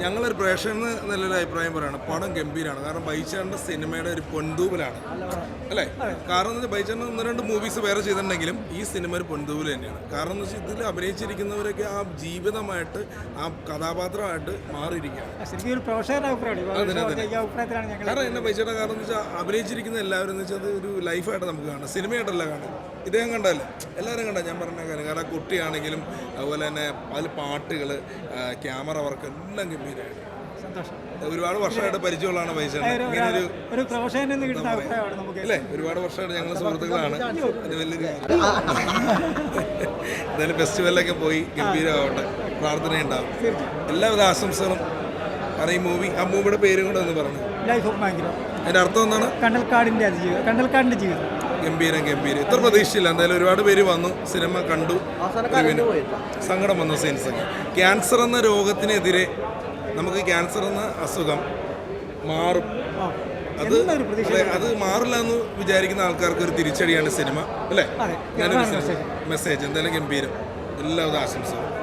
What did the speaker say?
ഞങ്ങളൊരു പ്രേക്ഷകന് നല്ലൊരു അഭിപ്രായം പറയുകയാണ്. പടം ഗംഭീരമാണ്. കാരണം ബൈചേട്ടൻ്റെ സിനിമയുടെ ഒരു പൊൻതൂവലാണ് അല്ലേ. കാരണം എന്ന് വെച്ചാൽ ബൈചേട്ടൻ 1-2 മൂവീസ് വേറെ ചെയ്തിട്ടുണ്ടെങ്കിലും ഈ സിനിമ ഒരു പൊൻതൂവൽ തന്നെയാണ്. കാരണം എന്ന് വെച്ചാൽ ഇതിൽ അഭിനയിച്ചിരിക്കുന്നവരൊക്കെ ആ ജീവിതമായിട്ട് ആ കഥാപാത്രമായിട്ട് മാറിയിരിക്കുകയാണ്. കാരണം എന്നെ ബൈചേട്ടൻ കാരണം എന്ന് വെച്ചാൽ അഭിനയിച്ചിരിക്കുന്ന എല്ലാവരും എന്ന് വെച്ചാൽ അത് ഒരു ലൈഫായിട്ട് നമുക്ക് കാണാം, സിനിമയായിട്ടല്ല കാണാം. ഇദ്ദേഹം കണ്ടല്ലേ, എല്ലാവരും കണ്ട ഞാൻ പറഞ്ഞ കാര്യം. കാരണം കുട്ടിയാണെങ്കിലും അതുപോലെ തന്നെ അതിൽ പാട്ടുകൾ, ക്യാമറ വർക്ക് എല്ലാം ഗംഭീരമായിട്ട്. ഒരുപാട് വർഷമായിട്ട് പരിചയമുള്ളതാണ് ബൈചേട്ടൻ. ഇങ്ങനെ അല്ലേ, ഒരുപാട് വർഷമായിട്ട് ഞങ്ങൾ സുഹൃത്തുക്കളാണ്. അത് വലിയൊരു എന്തായാലും ഫെസ്റ്റിവലിലൊക്കെ പോയി ഗംഭീരമാവട്ടെ, പ്രാർത്ഥനയുണ്ടാവും. എല്ലാവിധ ആശംസകളും. കാരണം ഈ മൂവി, ആ മൂവിയുടെ പേരും കൂടെ ഒന്ന് പറഞ്ഞു. അതിന്റെ അർത്ഥം എന്താണ്? കണ്ടൽക്കാടിന്റെ ജീവിതം. ഗംഭീരം. ഇത്ര പ്രതീക്ഷയില്ല. എന്തായാലും ഒരുപാട് പേര് വന്നു, സിനിമ കണ്ടു, സങ്കടം വന്നു. സീൻസൊക്കെ ക്യാൻസർ എന്ന രോഗത്തിനെതിരെ നമുക്ക് ക്യാൻസർ എന്ന അസുഖം മാറും, അത് മാറില്ല എന്ന് വിചാരിക്കുന്ന ആൾക്കാർക്ക് ഒരു തിരിച്ചടിയാണ് സിനിമ അല്ലേ. ഞാനൊരു മെസ്സേജ്. എന്തായാലും ഗംഭീരം. എല്ലാവിധ ആശംസകളും.